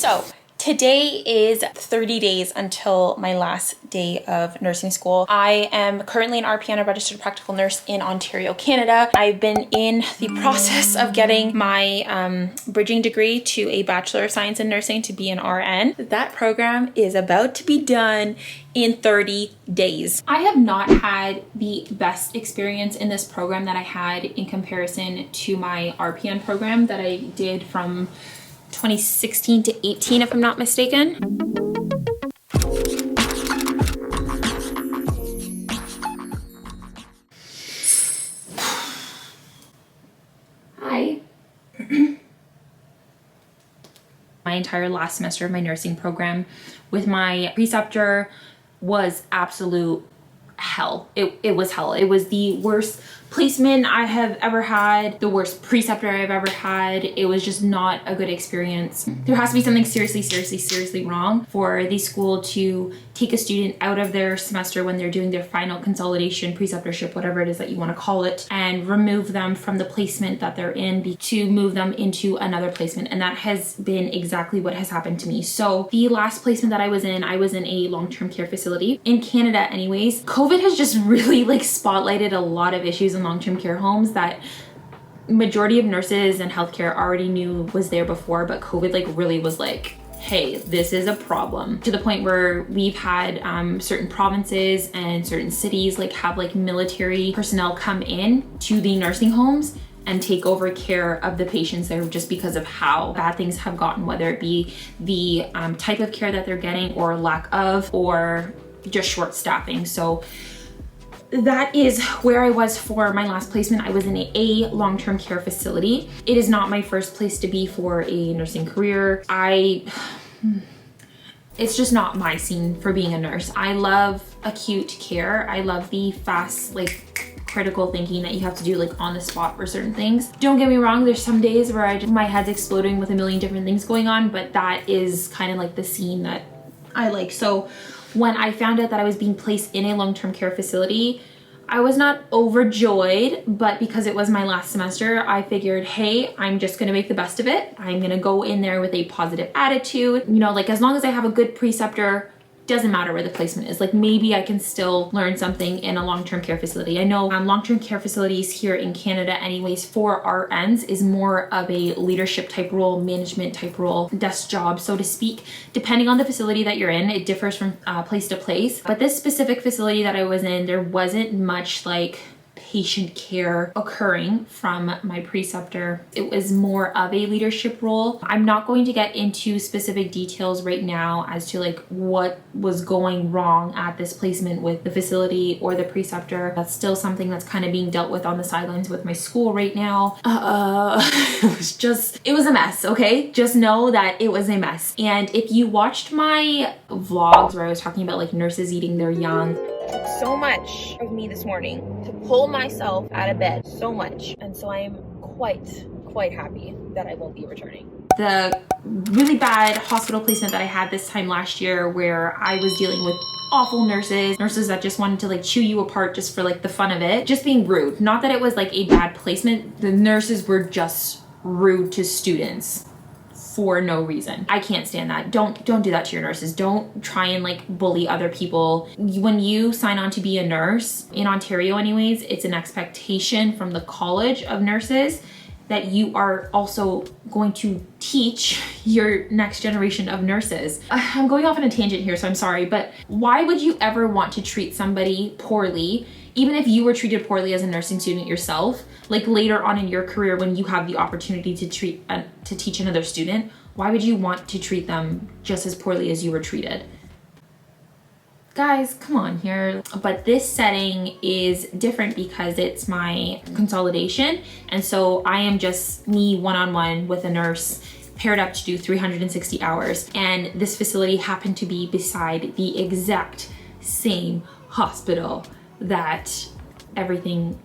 So today is 30 days until my last day of nursing school. I am currently an RPN, a registered practical nurse in Ontario, Canada. I've been in the process of getting my bridging degree to a Bachelor of Science in Nursing to be an RN. That program is about to be done in 30 days. I have not had the best experience in this program that I had in comparison to my RPN program that I did from 2016 to 18, if I'm not mistaken. Hi. My entire last semester of my nursing program with my preceptor was absolute hell. It was hell. It was the worst placement I have ever had, the worst preceptor I've ever had. It was just not a good experience. There has to be something seriously wrong for the school to take a student out of their semester when they're doing their final consolidation, preceptorship, whatever it is that you want to call it, and remove them from the placement that they're in to move them into another placement. And that has been exactly what has happened to me. So the last placement that I was in a long-term care facility in Canada anyways. COVID has just really spotlighted a lot of issues in long-term care homes that majority of nurses and healthcare already knew was there before, but COVID really was hey, this is a problem, to the point where we've had certain provinces and certain cities have military personnel come in to the nursing homes and take over care of the patients there just because of how bad things have gotten, whether it be the type of care that they're getting or lack of, or just short staffing. So that is where I was for my last placement. I was in a long-term care facility. It is not my first place to be for a nursing career. It's just not my scene for being a nurse. I love acute care. I love the fast, critical thinking that you have to do on the spot for certain things. Don't get me wrong, there's some days where my head's exploding with a million different things going on, but that is kind of the scene that I like. So when I found out that I was being placed in a long-term care facility, I was not overjoyed, but because it was my last semester, I figured, hey, I'm just gonna make the best of it. I'm gonna go in there with a positive attitude. As long as I have a good preceptor, doesn't matter where the placement is. Maybe I can still learn something in a long-term care facility. I know long-term care facilities here in Canada anyways for RNs is more of a leadership type role, management type role, desk job, so to speak. Depending on the facility that you're in, it differs from place to place. But this specific facility that I was in, there wasn't much patient care occurring from my preceptor. It was more of a leadership role. I'm not going to get into specific details right now as to what was going wrong at this placement with the facility or the preceptor. That's still something that's kind of being dealt with on the sidelines with my school right now. It was a mess, okay? Just know that it was a mess. And if you watched my vlogs where I was talking about nurses eating their young, it took so much of me this morning to pull myself out of bed, so much. And so I am quite happy that I won't be returning. The really bad hospital placement that I had this time last year, where I was dealing with awful nurses that just wanted to chew you apart just for the fun of it, just being rude. Not that it was a bad placement. The nurses were just rude to students for no reason. I can't stand that. Don't do that to your nurses. Don't try and bully other people. When you sign on to be a nurse in Ontario anyways, it's an expectation from the College of Nurses that you are also going to teach your next generation of nurses. I'm going off on a tangent here, so I'm sorry, but why would you ever want to treat somebody poorly, even if you were treated poorly as a nursing student yourself, later on in your career when you have the opportunity to teach another student? Why would you want to treat them just as poorly as you were treated? Guys, come on here. But this setting is different because it's my consolidation. And so I am just me one-on-one with a nurse paired up to do 360 hours. And this facility happened to be beside the exact same hospital that everything...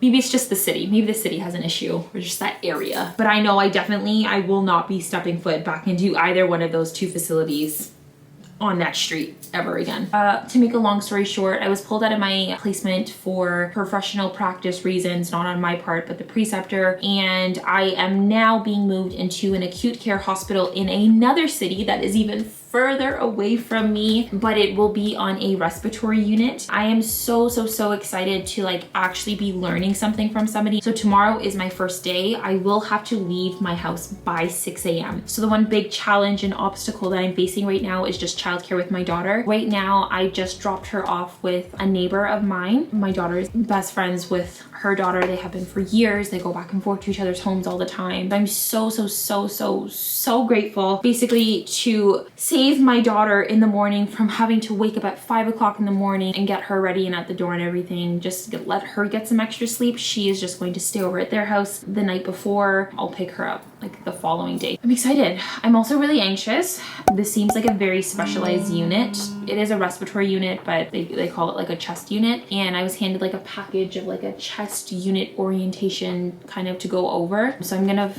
Maybe it's just the city. Maybe the city has an issue, or just that area. But I know I will not be stepping foot back into either one of those two facilities on that street ever again. To make a long story short, I was pulled out of my placement for professional practice reasons, not on my part, but the preceptor. And I am now being moved into an acute care hospital in another city that is even further away from me, but it will be on a respiratory unit. I am so excited to like actually be learning something from somebody. So tomorrow is my first day. I will have to leave my house by 6 a.m. So the one big challenge and obstacle that I'm facing right now is just childcare with my daughter. Right now, I just dropped her off with a neighbor of mine. My daughter is best friends with her daughter. They have been for years. They go back and forth to each other's homes all the time. I'm so grateful basically to save my daughter in the morning from having to wake up at 5 o'clock in the morning and get her ready and at the door and everything. Just let her get some extra sleep. She is just going to stay over at their house the night before. I'll pick her up like the following day. I'm excited. I'm also really anxious. This seems like a very specialized unit. It is a respiratory unit, but they call it like a chest unit. And I was handed like a package of like a chest unit orientation kind of to go over. So I'm gonna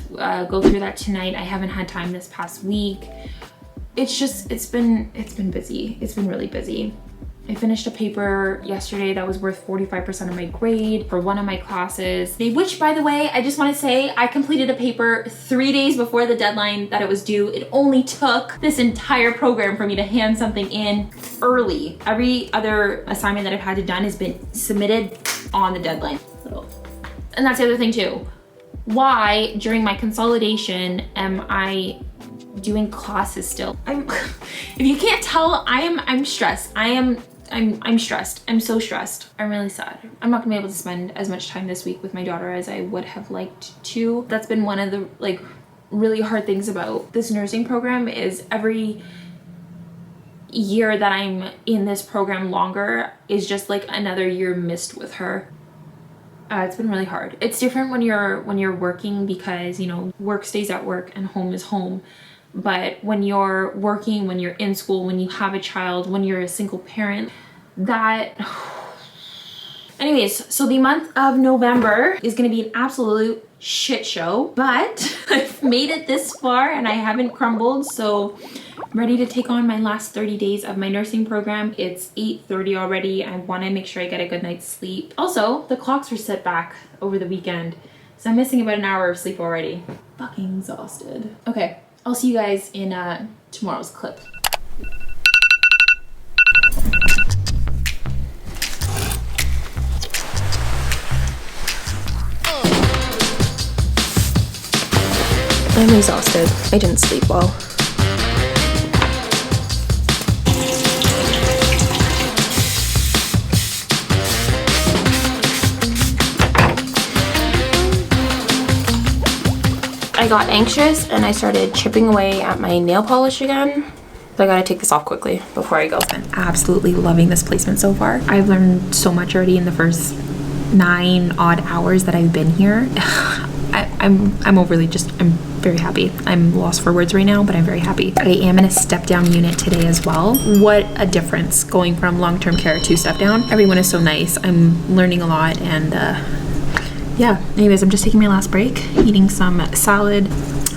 go through that tonight. I haven't had time this past week. It's been busy. It's been really busy. I finished a paper yesterday that was worth 45% of my grade for one of my classes, which by the way, I just want to say I completed a paper 3 days before the deadline that it was due. It only took this entire program for me to hand something in early. Every other assignment that I've had to done has been submitted on the deadline. And that's the other thing too. Why during my consolidation am I doing classes still? If you can't tell, I'm stressed. I'm stressed. I'm so stressed. I'm really sad. I'm not gonna be able to spend as much time this week with my daughter as I would have liked to. That's been one of the like really hard things about this nursing program is every year that I'm in this program longer is just like another year missed with her. It's been really hard. It's different when you're working because, you know, work stays at work and home is home. But when you're working, when you're in school, when you have a child, when you're a single parent, that... Anyways, so the month of November is going to be an absolute shit show, but I've made it this far and I haven't crumbled, so I'm ready to take on my last 30 days of my nursing program. It's 8:30 already. I want to make sure I get a good night's sleep. Also, the clocks were set back over the weekend, so I'm missing about an hour of sleep already. Fucking exhausted. Okay. I'll see you guys in tomorrow's clip. I'm exhausted. I didn't sleep well. I got anxious and I started chipping away at my nail polish again. So I gotta take this off quickly before I go. I'm absolutely loving this placement so far. I've learned so much already in the first 9 odd hours that I've been here. I'm very happy. I'm lost for words right now, but I'm very happy. I am in a step down unit today as well. What a difference going from long-term care to step down. Everyone is so nice. I'm learning a lot and yeah, anyways, I'm just taking my last break, eating some salad.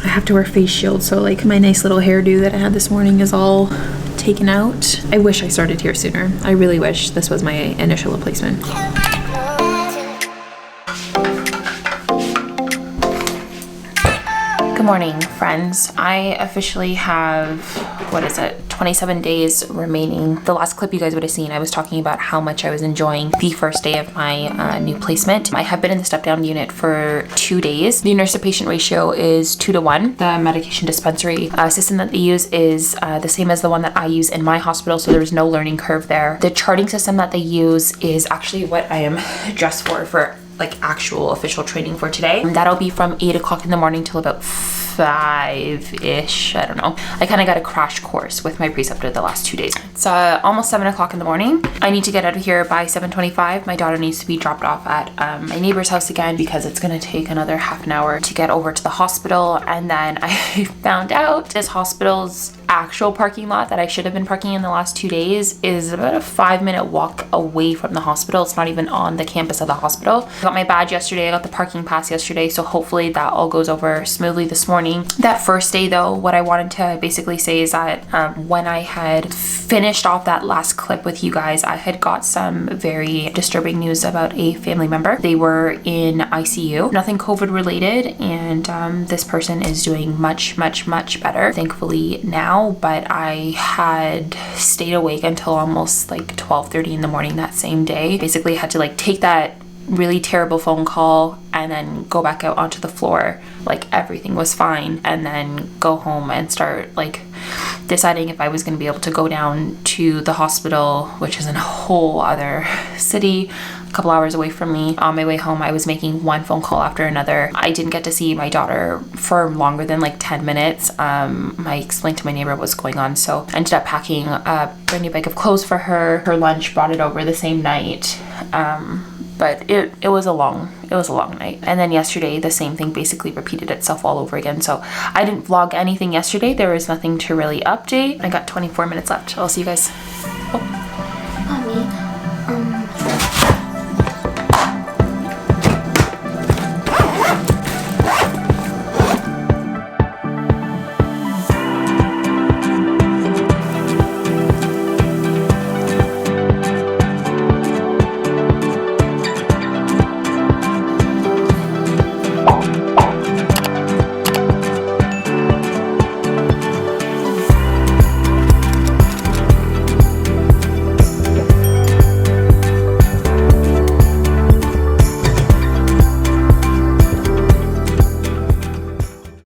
I have to wear face shield, so like my nice little hairdo that I had this morning is all taken out. I wish I started here sooner. I really wish this was my initial placement. Good morning, friends. I officially have, 27 days remaining. The last clip you guys would have seen, I was talking about how much I was enjoying the first day of my new placement. I have been in the step down unit for 2 days. The nurse to patient ratio is 2:1. The medication dispensary system that they use is the same as the one that I use in my hospital, so there's no learning curve there. The charting system that they use is actually what I am dressed for like actual official training for today. And that'll be from 8 o'clock in the morning till about 5-ish, I don't know. I kind of got a crash course with my preceptor the last 2 days. It's almost 7 o'clock in the morning. I need to get out of here by 7:25. My daughter needs to be dropped off at my neighbor's house again because it's gonna take another half an hour to get over to the hospital. And then I found out this hospital's actual parking lot that I should have been parking in the last 2 days is about a 5-minute walk away from the hospital. It's not even on the campus of the hospital. I got my badge yesterday. I got the parking pass yesterday. So hopefully that all goes over smoothly this morning. That first day though, what I wanted to basically say is that when I had finished off that last clip with you guys, I had got some very disturbing news about a family member. They were in ICU, nothing COVID related, and this person is doing much better, thankfully now, but I had stayed awake until almost like 12:30 in the morning that same day. Basically had to like take that really terrible phone call and then go back out onto the floor like everything was fine, and then go home and start like deciding if I was going to be able to go down to the hospital, which is in a whole other city, a couple hours away from me. On my way home, I was making one phone call after another. I didn't get to see my daughter for longer than like 10 minutes. I explained to my neighbor what's going on, so I ended up packing a brand new bag of clothes for her. Her lunch, brought it over the same night. But it was a long night. And then yesterday, the same thing basically repeated itself all over again. So I didn't vlog anything yesterday. There was nothing to really update. I got 24 minutes left. I'll see you guys. Oh.